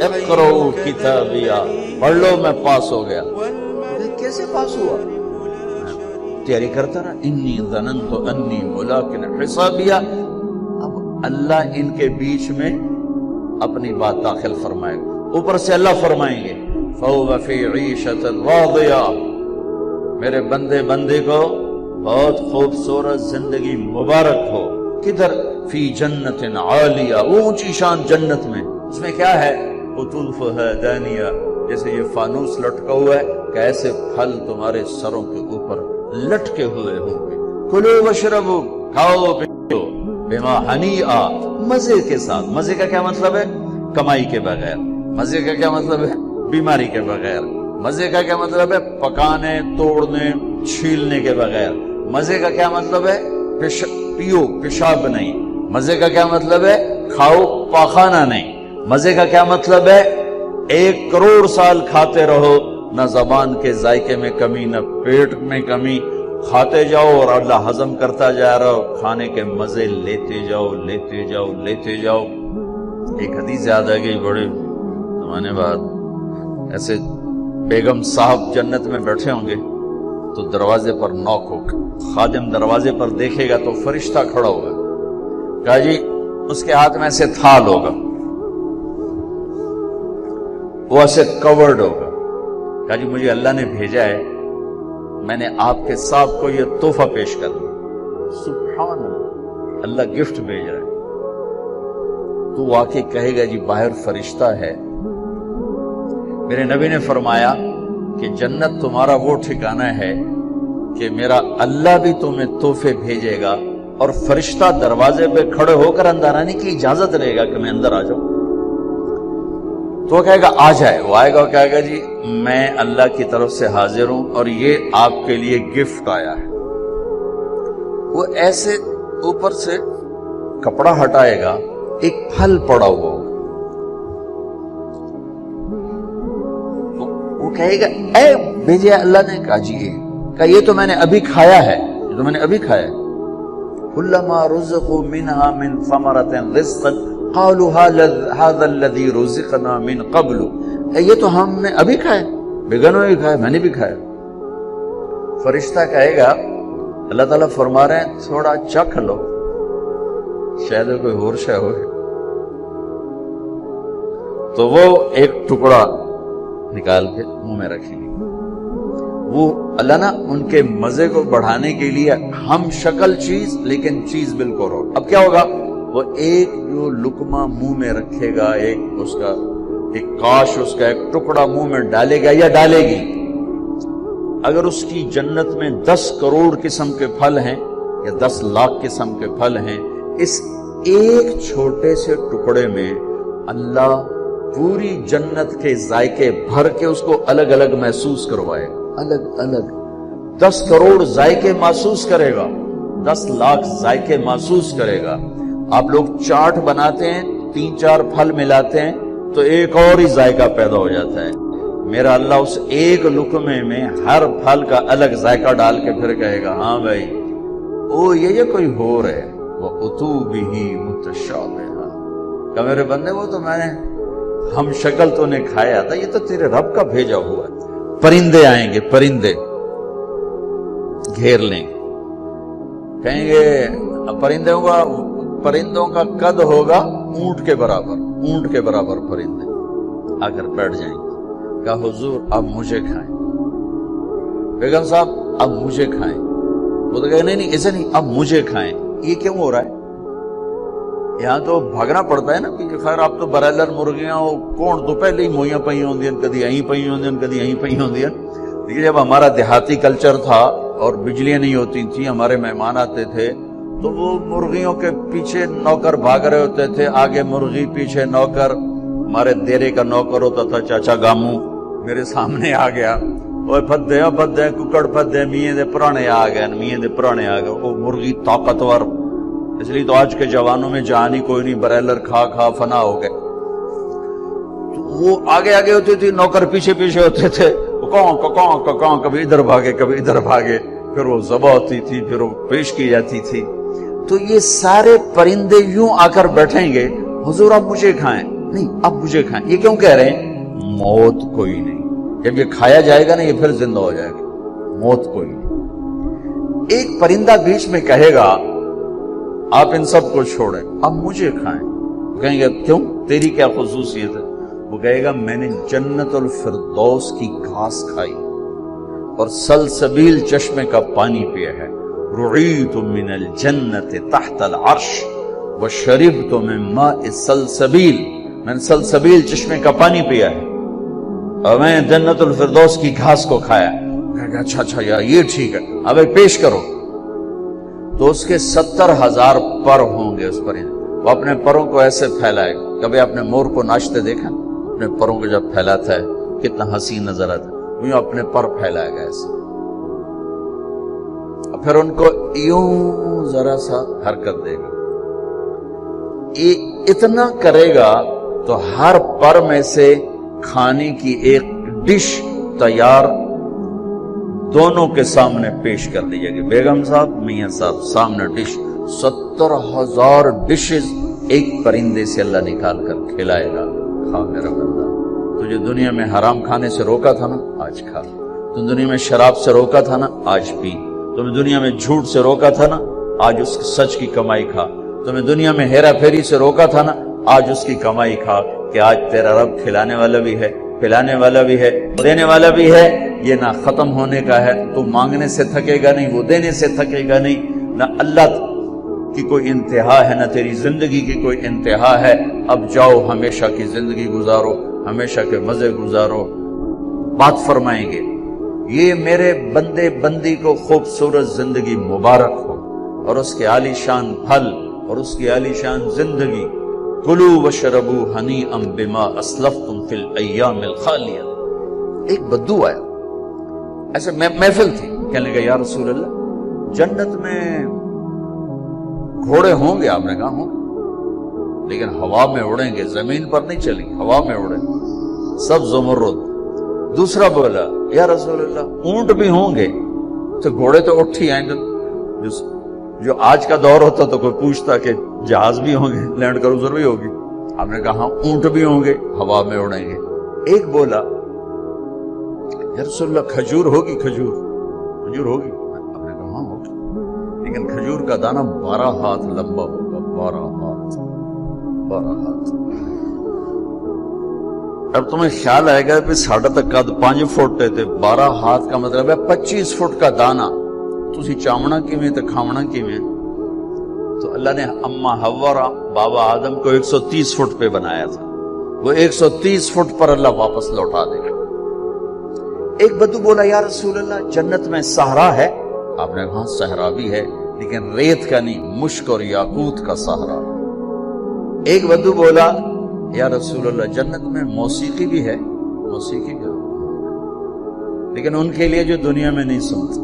اقرؤ کتابیا، پڑھ لو میں پاس ہو گیا۔ کیسے پاس ہوا؟ تیاری کرتا رہا، انی ظننت انی ملاق حسابیا۔ اب اللہ ان کے بیچ میں اپنی بات داخل فرمائے گا، اوپر سے اللہ فرمائیں گے فَهُوَ فِي عِيشَةٍ رَاضِيَةٍ، میرے بندے کو بہت خوبصورت زندگی مبارک ہو۔ کدھر؟ فی جنت عالیہ، اونچی شان جنت میں۔ اس میں کیا ہے؟ قطوفھا دانیہ، جیسے یہ فانوس لٹکا ہوا ہے کہ ایسے پھل تمہارے سروں کے اوپر لٹکے ہوئے ہوں گے۔ کلوا واشربوا، کھاؤ پیو، بما ہنیئا، مزے کے ساتھ۔ مزے کا کیا مطلب ہے؟ کمائی کے بغیر۔ مزے کا کیا مطلب ہے؟ بیماری کے بغیر۔ مزے کا کیا مطلب ہے؟ پکانے، توڑنے، چھیلنے کے بغیر۔ مزے کا کیا مطلب ہے؟ پیو، پیشاب نہیں۔ مزے کا کیا مطلب ہے؟ کھاؤ، پاخانہ نہیں۔ مزے کا کیا مطلب ہے؟ 1 کروڑ سال کھاتے رہو، نہ زبان کے ذائقے میں کمی، نہ پیٹ میں کمی، کھاتے جاؤ اور اللہ ہضم کرتا جا رہا ہو، کھانے کے مزے لیتے جاؤ لیتے جاؤ لیتے جاؤ۔ ایک حدیث یاد آ گئی بڑے زمانے بعد، ایسے بیگم صاحب جنت میں بیٹھے ہوں گے تو دروازے پر نوک ہوگا، خادم دروازے پر دیکھے گا تو فرشتہ کھڑا ہوگا، کہا جی اس کے ہاتھ میں ایسے تھال ہوگا، وہ ایسے کورڈ ہوگا، کہا جی مجھے اللہ نے بھیجا ہے، میں نے آپ کے صاحب کو یہ تحفہ پیش کر دیا۔ سبحان اللہ، اللہ گفٹ بھیج رہا ہے۔ تو واقعی کہے گا جی باہر فرشتہ ہے۔ میرے نبی نے فرمایا کہ جنت تمہارا وہ ٹھکانہ ہے کہ میرا اللہ بھی تمہیں تحفے بھیجے گا اور فرشتہ دروازے پہ کھڑے ہو کر اندر آنے کی اجازت رہے گا کہ میں اندر آ جاؤں۔ تو وہ کہے گا آ جائے، وہ آئے گا اور کہے گا جی میں اللہ کی طرف سے حاضر ہوں اور یہ آپ کے لیے گفٹ آیا ہے۔ وہ ایسے اوپر سے کپڑا ہٹائے گا، ایک پھل پڑا ہوا ہوگا، وہ کہے گا اے بھیجے اللہ نے، کہا جی کہ یہ تو میں نے ابھی کھایا ہے، یہ تو میں نے ابھی کھایا ہے۔ کلما رزقوا منها من ثمرة رزقا قالوا هذا الذي رزقنا من قبل، یہ تو ہم نے ابھی کھایا، بیگنوں نے کھایا، میں نے بھی کھایا۔ فرشتہ کہے گا اللہ تعالیٰ فرما رہے ہیں تھوڑا چکھ لو، شاید کوئی اور شے ہوئے۔ تو وہ ایک ٹکڑا نکال کے منہ میں رکھیں گے۔ وہ اللہ نا ان کے مزے کو بڑھانے کے لیے ہم شکل چیز لیکن چیز بالکل رو۔ اب کیا ہوگا؟ وہ ایک جو لقمہ منہ میں رکھے گا، ایک اس کا ایک کاش، اس کا ایک ٹکڑا منہ میں ڈالے گا یا ڈالے گی، اگر اس کی جنت میں 10 کروڑ قسم کے پھل ہیں یا 10 لاکھ قسم کے پھل ہیں، اس ایک چھوٹے سے ٹکڑے میں اللہ پوری جنت کے ذائقے بھر کے اس کو الگ الگ محسوس کروائے، الگ الگ 10 کروڑ ذائقے محسوس کرے گا، 10 لاکھ ذائقے محسوس کرے گا۔ آپ لوگ چاٹ بناتے ہیں، 3-4 پھل ملاتے ہیں تو ایک اور ہی ذائقہ پیدا ہو جاتا ہے۔ میرا اللہ اس ایک لقمے میں ہر پھل کا الگ ذائقہ ڈال کے پھر کہے گا ہاں بھائی او یہ کوئی ہور ہے، وَأُتُوا بِهِ مُتَشَابِهًا، کہ میرے بندے وہ تو میں نے ہم شکل تو نے کھایا تھا، یہ تو تیرے رب کا بھیجا ہوا ہے۔ پرندے آئیں گے، پرندے گھیر لیں گے، کہیں گے پرندوں کا قد ہوگا اونٹ کے برابر، اونٹ کے برابر پرندے آ کر بیٹھ جائیں گے، کہا حضور اب مجھے کھائیں، بیگم صاحب اب مجھے کھائیں، وہ تو کہے نہیں ایسے نہیں، اب مجھے کھائیں۔ یہ کیوں ہو رہا ہے؟ یہاں تو بھاگنا پڑتا ہے نا کہ خیر آپ تو برائلر مرغیاں کون تو پہلے ہی موئیاں پئی ہوندی ہیں، کدی یہیں پئی ہوندی ہیں، کدی یہیں پئی ہوندی ہیں۔ لیکن جب ہمارا دیہاتی کلچر تھا اور بجلیاں نہیں ہوتی تھیں، ہمارے مہمان آتے تھے تو وہ مرغیوں کے پیچھے نوکر بھاگ رہے ہوتے تھے، آگے مرغی پیچھے نوکر۔ ہمارے دیرے کا نوکر ہوتا تھا چاچا گامو، میرے سامنے آ گیا، وہ پھدے ککڑ پھدے میاں دے پرانے آ گئے، میاں دے پرانے آ گئے۔ وہ مرغی طاقتور، اس لیے تو آج کے جوانوں میں جان ہی کوئی نہیں، برائلر کھا کھا فنا ہو گئے۔ تو وہ آگے آگے ہوتی تھی، نوکر پیچھے پیچھے ہوتے تھے، کون کبھی ادھر بھاگے کبھی ادھر بھاگے، پھر وہ ذبح ہوتی تھی، پھر وہ پیش کی جاتی تھی۔ تو یہ سارے پرندے یوں آ کر بیٹھیں گے، حضور آپ مجھے کھائیں، نہیں اب مجھے کھائیں. یہ کیوں کہہ رہے ہیں؟ موت کوئی نہیں. جب یہ کھایا جائے گا نا یہ پھر زندہ ہو جائے گا. موت کوئی نہیں. ایک پرندہ بیچ میں کہے گا آپ ان سب کو چھوڑیں اب مجھے کھائیں. کہیں گے کیوں؟ تیری کیا خصوصیت ہے؟ وہ کہے گا میں نے جنت الفردوس کی گھاس کھائی اور سلسبیل چشمے کا پانی پیا ہے. رعیت من الجنت تحت العرش وشربت من ماء السلسبیل. میں نے سلسبیل چشمے کا پانی پیا ہے اور میں جنت الفردوس کی گھاس کو کھایا. اچھا یار یہ ٹھیک ہے اب پیش کرو. تو اس کے 70,000 پر ہوں گے. اس پرندے وہ اپنے پروں کو ایسے پھیلائے. کبھی آپ نے مور کو ناچتے دیکھا؟ اپنے پروں کو جب پھیلاتا ہے کتنا حسین نظر آتا ہے. وہ اپنے پر پھیلائے گا ایسے. پھر ان کو یوں ذرا سا حرکت دے گا. یہ اتنا کرے گا تو ہر پر میں سے کھانے کی ایک ڈش تیار دونوں کے سامنے پیش کر دی جائے گی. بیگم صاحب میاں صاحب سامنے ڈش. 70,000 ڈشز ایک پرندے سے اللہ نکال کر کھلائے گا. کھا میرا بندہ. تجھے دنیا میں حرام کھانے سے روکا تھا نا آج کھا. تم دنیا میں شراب سے روکا تھا نا آج پی. تمہیں دنیا میں جھوٹ سے روکا تھا نا آج اس سچ کی کمائی کھا. تمہیں دنیا میں ہیرا پھیری سے روکا تھا نا آج اس کی کمائی کھا. کہ آج تیرا رب کھلانے والا بھی ہے, پلانے والا بھی ہے, دینے والا بھی ہے. یہ نہ ختم ہونے کا ہے. تو مانگنے سے تھکے گا نہیں, وہ دینے سے تھکے گا نہیں. نہ اللہ کی کوئی انتہا ہے نہ تیری زندگی کی کوئی انتہا ہے. اب جاؤ ہمیشہ کی زندگی گزارو, ہمیشہ کے مزے گزارو. بات فرمائیں گے یہ میرے بندے بندی کو خوبصورت زندگی مبارک ہو اور اس کے عالی شان پھل اور اس کی عالی شان زندگی. کلوا واشربوا ہنیئا بما اسلفتم فی الایام الخالیہ. ایک بدو آیا ایسے محفل تھی. کہنے لگا یا رسول اللہ جنت میں گھوڑے ہوں گے؟ آپ نے کہا ہوں لیکن ہوا میں اڑیں گے, زمین پر نہیں چلیں, ہوا میں اڑیں گے, سب زمرد. دوسرا بولا یا رسول اللہ اونٹ بھی ہوں گے؟ تو گھوڑے تو اٹھ ہی آئیں گے. جو آج کا دور ہوتا تو کوئی پوچھتا کہ جہاز بھی ہوں گے, لینڈ کروزر بھی ہوگی. آپ نے کہا اونٹ بھی ہوں گے, ہوا میں اڑیں گے. ایک بولا یا رسول اللہ کھجور ہوگی؟ کھجور ہوگی؟ آپ نے کہا ہاں ہوگی لیکن کھجور کا دانہ 12 ہاتھ لمبا ہوگا. 12 ہاتھ. اب تمہیں خیال آئے گا کہ ساڑھا تک قد 5 فٹ تے 12 ہاتھ کا مطلب ہے 25 فٹ کا دانہ. تسی چامنا کیویں تے کھاونا کیویں؟ تو اللہ نے اما حوا بابا آدم کو 130 فٹ پہ بنایا تھا. وہ 130 فٹ پر اللہ واپس لوٹا دے گا. ایک بدو بولا یا رسول اللہ جنت میں صحرا ہے؟ آپ نے کہا صحرا بھی ہے لیکن ریت کا نہیں, مشک اور یاقوت کا صحرا. ایک بدو بولا یا رسول اللہ جنت میں موسیقی بھی ہے؟ موسیقی بھی ہے لیکن ان کے لیے جو دنیا میں نہیں سنتے.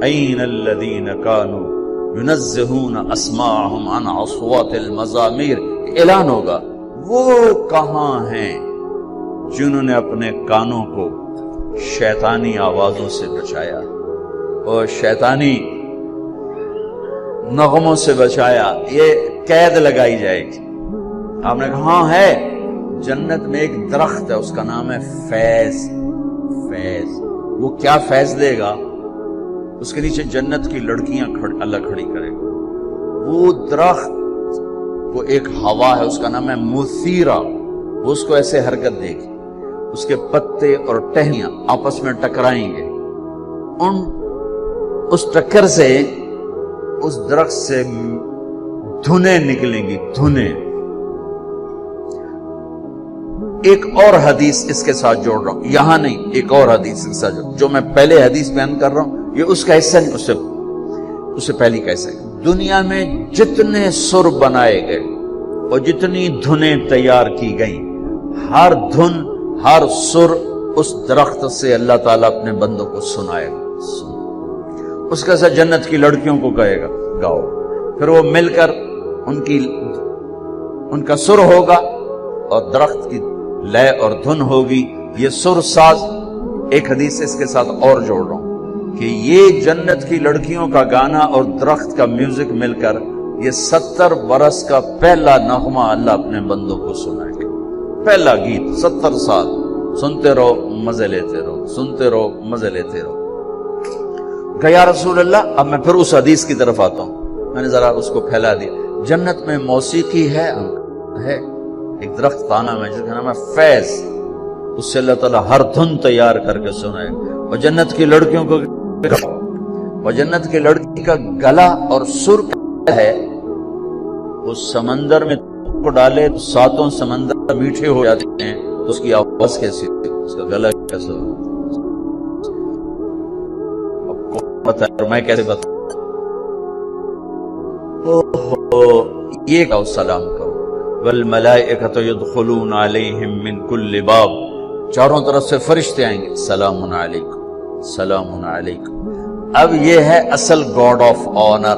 این الذین کانوا ینزہون اسماءہم عن اصوات المزامیر. اعلان ہوگا وہ کہاں ہیں جنہوں نے اپنے کانوں کو شیطانی آوازوں سے بچایا اور شیطانی نغموں سے بچایا. یہ قید لگائی جائے گی. آپ نے کہا ہاں ہے. جنت میں ایک درخت ہے اس کا نام ہے فیض. وہ کیا فیض دے گا؟ اس کے نیچے جنت کی لڑکیاں اللہ کھڑی کرے گا. وہ درخت وہ ایک ہوا ہے اس کا نام ہے مثیرہ. وہ اس کو ایسے حرکت دے گی, اس کے پتے اور ٹہنیاں آپس میں ٹکرائیں گے. اس ٹکر سے اس درخت سے دھنیں نکلیں گی, دھنیں. ایک اور حدیث اس کے ساتھ جوڑ رہا ہوں, یہاں نہیں, ایک اور حدیث کے ساتھ جو میں پہلے حدیث بیان کر رہا ہوں یہ اس کا حصہ نہیں, اس سے پہلی کا حصہ. دنیا میں جتنے سر بنائے گئے اور جتنی دھنیں تیار کی گئیں, ہر دھن ہر سر اس درخت سے اللہ تعالیٰ اپنے بندوں کو سنائے گا. اس کا ساتھ جنت کی لڑکیوں کو کہے گا گاؤ. پھر وہ مل کر ان کا سر ہوگا اور درخت کی لے اور دھن ہوگی. یہ سر ساز. ایک حدیث اس کے ساتھ اور جوڑ رہا ہوں کہ یہ جنت کی لڑکیوں کا گانا اور درخت کا میوزک مل کر یہ 70 برس کا پہلا نغمہ اللہ اپنے بندوں کو سنائے گا. پہلا گیت 70 سال سنتے رہو مزے لیتے رہو، سنتے رہو مزے لیتے رہو۔ کہ یا رسول اللہ، اب میں پھر اس حدیث کی طرف آتا ہوں، میں نے ذرا اس کو پھیلا دیا۔ جنت میں موسیقی ہے ایک درخت پانا میں جس کا نام ہے فیض، اس سے اللہ تعالیٰ ہر دھن تیار کر کے سنائے۔ اور جنت کی لڑکیوں کو، اور جنت کی لڑکی کا گلا اور سر ہے، اس سمندر میں کو ڈالے تو 7 سمندر میٹھے ہو جاتے ہیں، تو اس کی آواز کیسی ہوتی ہے، اس کا گلا کیسا ہوتا ہے، اب کون بتائے، میں کیسے بتاؤں؟ یہ کہو سلام کرو، والملائکۃ یدخلون علیہم من کل باب، چاروں طرف سے فرشتے آئیں گے، سلام علیکم سلام علیکم۔ اب یہ ہے اصل گاڈ آف آنر،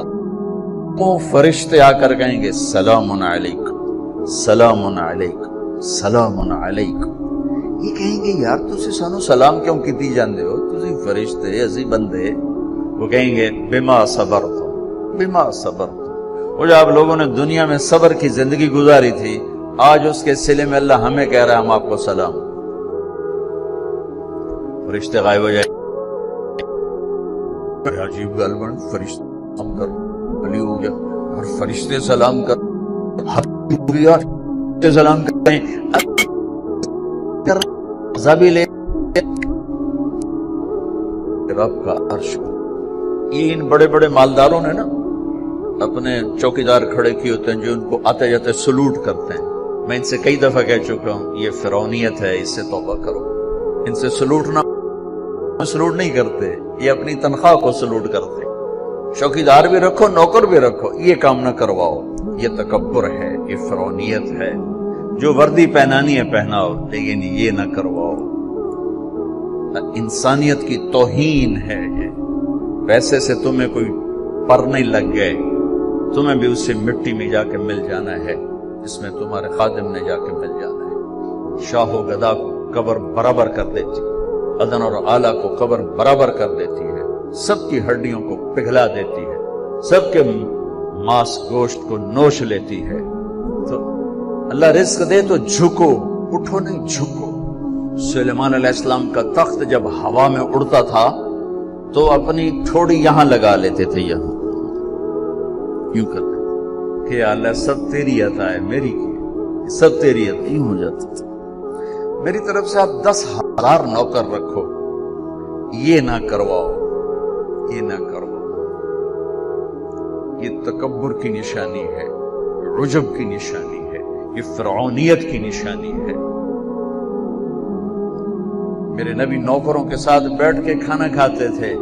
وہ فرشتے آ کر کہیں گے سلام علیکم سلام علیکم سلام علیکم۔ یہ کہیں گے یار تسی سانو سلام کیوں کیتی جاندے ہو، تسی فرشتے اسی بندے۔ وہ کہیں گے بما صبرتم بما صبرتم، وہ جو آپ لوگوں نے دنیا میں صبر کی زندگی گزاری تھی، آج اس کے صلے میں اللہ ہمیں کہہ رہا ہے ہم آپ کو سلام۔ فرشتے غائب ہو جائے، عجیب گل بن، فرشتے سلام کر علی ہو گیا، اور فرشتے سلام کر سلام کرتے ہیں، عذابی لے رب کا عرش۔ یہ ان بڑے بڑے مالداروں نے نا اپنے چوکیدار کھڑے کیے ہوتے ہیں جو ان کو آتے جاتے سلوٹ کرتے ہیں۔ میں ان سے کئی دفعہ کہہ چکا ہوں یہ فرعونیت ہے، اس سے توبہ کرو۔ ان سے سلوٹ نہیں کرتے، یہ اپنی تنخواہ کو سلوٹ کرتے۔ چوکیدار بھی رکھو، نوکر بھی رکھو، یہ کام نہ کرواؤ، یہ تکبر ہے، یہ فرعونیت ہے۔ جو وردی پہنانی ہے پہناؤ، لیکن یہ نہ کرواؤ، انسانیت کی توہین ہے یہ۔ پیسے سے تمہیں کوئی پر نہیں لگ گئے، تمہیں بھی اس سے مٹی میں جا کے مل جانا ہے جس میں تمہارے خادم نے جا کے مل جانا ہے۔ شاہ و گدا کو قبر برابر کر دیتی، ادن اور آلہ کو قبر برابر کر دیتی ہے، سب کی ہڈیوں کو پگھلا دیتی ہے، سب کے ماس گوشت کو نوش لیتی ہے۔ تو اللہ رزق دے تو جھکو، اٹھو نہیں جھکو۔ سلیمان علیہ السلام کا تخت جب ہوا میں اڑتا تھا تو اپنی تھوڑی یہاں لگا لیتے تھے، یہاں یوں کرتے کہ اللہ سب تیری عطا ہے، میری کی سب تیری عطا، یوں ہو جاتا تھا۔ میری طرف سے آپ 10,000 نوکر رکھو، یہ نہ کرواؤ، یہ نہ کرواؤ۔ یہ تکبر کی نشانی ہے، عجب کی نشانی ہے، یہ فرعونیت کی نشانی ہے۔ میرے نبی نوکروں کے ساتھ بیٹھ کے کھانا کھاتے تھے۔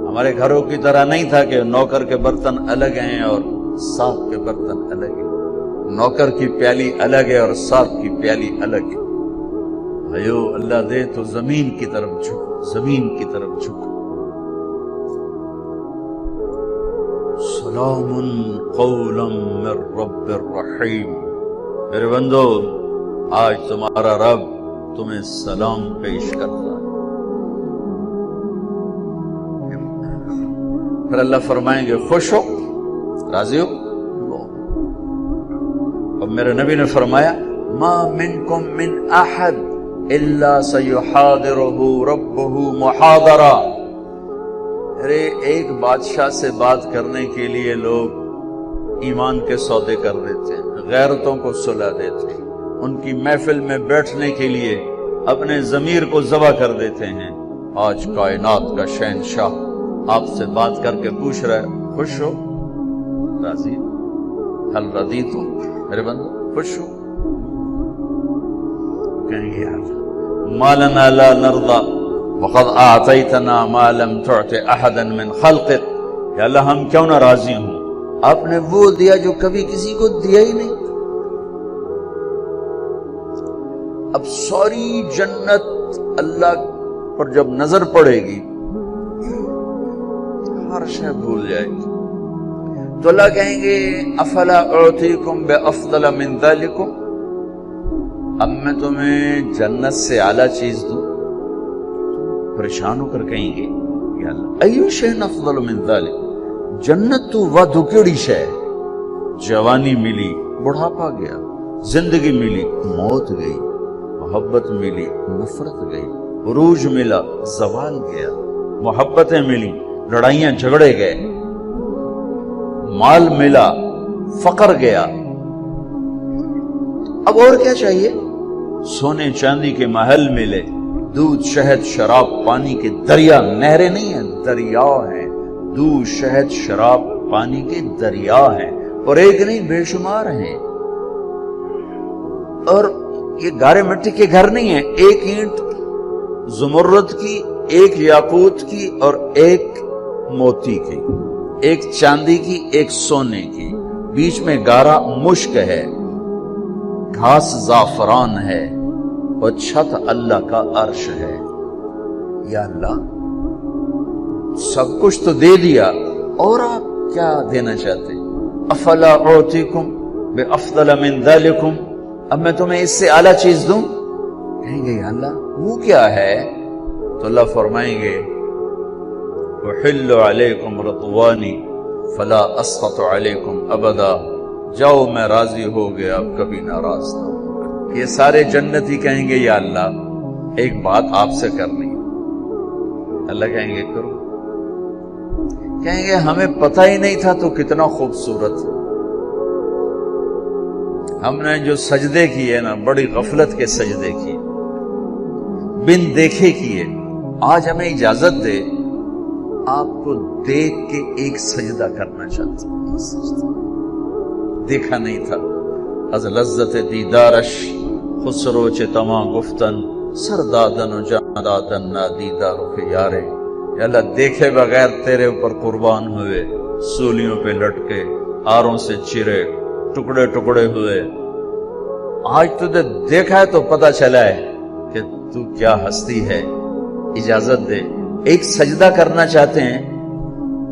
ہمارے گھروں کی طرح نہیں تھا کہ نوکر کے برتن الگ ہیں اور صاحب کے برتن الگ ہیں۔ نوکر کی پیالی الگ ہے اور صاحب کی پیالی الگ ہے۔ بھائیو اللہ دے تو زمین کی طرف جھکو، زمین کی طرف جھکو۔ سلام قولا من رب الرحیم۔ میرے بندو، آج تمہارا رب تمہیں سلام پیش کرتا ہے۔ پھر اللہ فرمائیں گے خوش ہو، راضی ہو؟ اور میرے نبی نے فرمایا ما منکم من احد الا سیحاضرہ ربہ محاضرہ۔ ارے ایک بادشاہ سے بات کرنے کے لیے لوگ ایمان کے سودے کر دیتے ہیں، غیرتوں کو سلا دیتے ہیں، ان کی محفل میں بیٹھنے کے لیے اپنے ضمیر کو ذبح کر دیتے ہیں۔ آج کائنات کا شہنشاہ آپ سے بات کر کے پوچھ رہا ہے خوش ہو، راضی؟ حل رضیتم، میرے بندو خوش ہو؟ کہیں گے ما لنا لا نرضى وقد اعطيتنا ما لم تعط احدا من خلقك۔ یا اللہ ہم کیوں نہ راضی ہوں، آپ نے وہ دیا جو کبھی کسی کو دیا ہی نہیں۔ اب ساری جنت اللہ پر جب نظر پڑے گی ہر شے بھول جائے گی، تو اللہ کہیں گے افلا اعطیکم بافضل من ذلکم، اب میں تمہیں جنت سے اعلیٰ چیز دوں؟ پریشان ہو کر کہیں گے یا اللہ ایو شیء افضل من ذلک، جنت تو ودو کیڑی شے، جوانی ملی بڑھاپا گیا، زندگی ملی موت گئی، محبت ملی نفرت گئی، عروج ملا زوال گیا، محبتیں ملی لڑائیاں جھگڑے گئے، مال ملا فقر گیا، اب اور کیا چاہیے؟ سونے چاندی کے محل ملے، دودھ شہد شراب پانی کے دریا، نہریں نہیں ہیں دریا ہیں، دودھ شہد شراب پانی کے دریا ہیں، اور ایک نہیں بے شمار ہیں، اور یہ گارے مٹی کے گھر نہیں ہیں، ایک اینٹ زمرد کی، ایک یاقوت کی اور ایک موتی کی، ایک چاندی کی ایک سونے کی، بیچ میں گارا مشک ہے، گھاس زعفران ہے، اور چھت اللہ کا عرش ہے۔ یا اللہ سب کچھ تو دے دیا، اور آپ کیا دینا چاہتے؟ افلا اعطیکم بافضل من ذالکم، اب میں تمہیں اس سے اعلیٰ چیز دوں؟ کہیں گے یا اللہ وہ کیا ہے؟ تو اللہ فرمائیں گے احل علیکم رضوانی فلا اسخط علیکم ابدا، جاؤ میں راضی ہو گیا، اب کبھی ناراض نہ ہوں۔ یہ سارے جنتی کہیں گے یا اللہ ایک بات آپ سے کرنی ہے۔ اللہ کہیں گے کرو، کہیں گے ہمیں پتہ ہی نہیں تھا تو کتنا خوبصورت، ہم نے جو سجدے کیے نا بڑی غفلت کے سجدے کیے، بن دیکھے کیے، آج ہمیں اجازت دے آپ کو دیکھ کے ایک سجدہ کرنا چاہتے ہیں، دیکھا نہیں تھا۔ از لذت دیدارش خسرو چتما گفتن سردادن و جاندادن نادیدار کے یارے، یا اللہ دیکھے بغیر تیرے اوپر قربان ہوئے، سولیوں پہ لٹکے، آروں سے چرے، ٹکڑے ٹکڑے ہوئے، آج تجھے دیکھا ہے تو پتہ چلا ہے کہ تو کیا ہستی ہے، اجازت دے ایک سجدہ کرنا چاہتے ہیں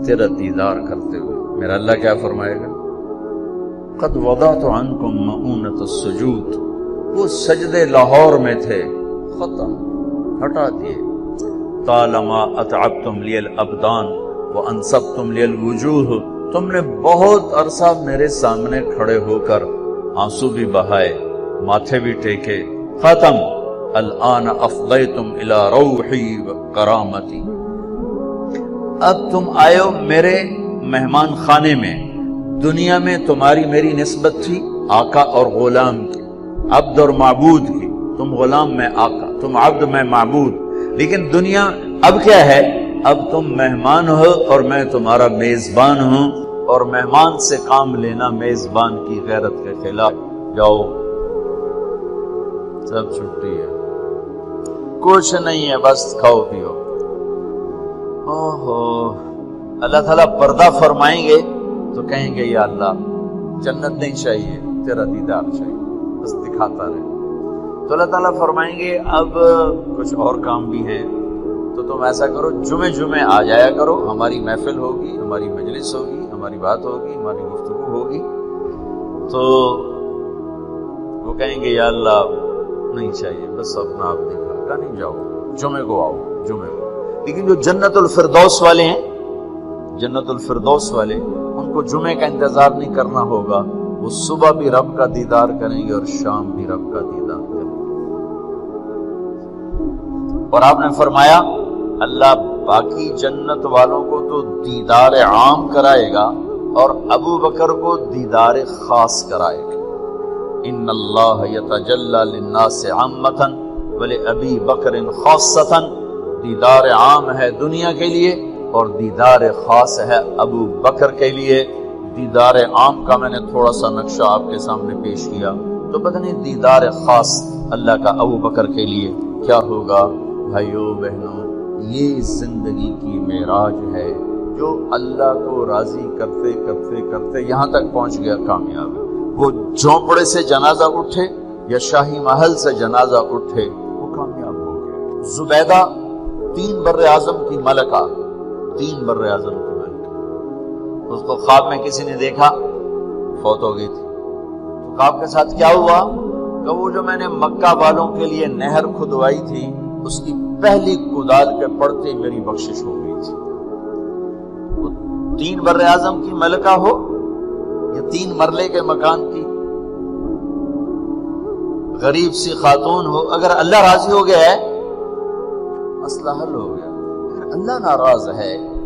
تیرا دیدار کرتے ہوئے۔ میرا اللہ کیا فرمائے گا؟ قد وضعت عنکم مؤونۃ السجود، وہ سجدے لاہور میں تھے، ختم، ہٹا دیے۔ طالما اتعبتم لی الابدان وانصبتم لی الوجوہ، تم نے بہت عرصہ میرے سامنے کھڑے ہو کر آنسو بھی بہائے، ماتھے بھی ٹیکے، ختم۔ الآن افضیتم الی روحی وکرامتی، اب تم آئے ہو میرے مہمان خانے میں۔ دنیا میں تمہاری میری نسبت تھی آقا اور غلام کی، عبد اور معبود کی، تم غلام میں آقا، تم عبد میں معبود، لیکن دنیا اب کیا ہے؟ اب تم مہمان ہو اور میں تمہارا میزبان ہوں، اور مہمان سے کام لینا میزبان کی غیرت کے خلاف۔ جاؤ سب چھٹی ہے، کچھ نہیں ہے، بس کھاؤ پیو۔ اوہو، اللہ تعالیٰ پردہ فرمائیں گے تو کہیں گے یا اللہ جنت نہیں چاہیے، تیرا دیدار چاہیے، بس دکھاتا رہے۔ تو اللہ تعالیٰ فرمائیں گے اب کچھ اور کام بھی ہیں، تو تم ایسا کرو جمعے آ جایا کرو، ہماری محفل ہوگی، ہماری مجلس ہوگی، ہماری بات ہوگی، ہماری گفتگو ہوگی۔ تو وہ کہیں گے یا اللہ نہیں چاہیے، بس اپنا آپ دکھا کر نہیں، جاؤ جمعے کو آؤ، جمعے کو۔ لیکن جو جنت الفردوس والے ہیں، جنت الفردوس والے، ان کو جمعے کا انتظار نہیں کرنا ہوگا، وہ صبح بھی رب کا دیدار کریں گے اور شام بھی رب کا دیدار کریں گے۔ اور آپ نے فرمایا اللہ باقی جنت والوں کو تو دیدار عام کرائے گا اور ابو بکر کو دیدار خاص کرائے گا۔ ان اللہ یتجلی للناس عامۃ ولابی بکر خاصۃ، دیدار عام ہے دنیا کے لیے اور دیدار خاص ہے ابو بکر کے لیے۔ دیدار عام کا میں نے تھوڑا سا نقشہ آپ کے سامنے پیش کیا، تو پتہ نہیں دیدار خاص اللہ کا ابو بکر کے لیے کیا ہوگا۔ بھائیو بہنوں، یہ زندگی کی معراج ہے، جو اللہ کو راضی کرتے کرتے کرتے یہاں تک پہنچ گیا، کامیاب ہے۔ وہ جھونپڑے سے جنازہ اٹھے یا شاہی محل سے جنازہ اٹھے، وہ کامیاب ہو گیا۔ زبیدہ 3 بر اعظم کی ملکہ، 3 بر اعظم کی ملکہ، اس کو خواب میں کسی نے دیکھا، فوت ہو گئی تھی۔ تو خواب کے ساتھ کیا ہوا کہ وہ جو میں نے مکہ والوں کے لیے نہر کھدوائی تھی، اس کی پہلی کدال کے پڑتے میری بخشش ہو گئی تھی۔ وہ 3 بر اعظم کی ملکہ ہو یا 3 مرلے کے مکان کی، غریب سی خاتون ہو، اگر اللہ راضی ہو گیا ہے مسئلہ حل ہو گیا۔ اگر اللہ ناراض ہے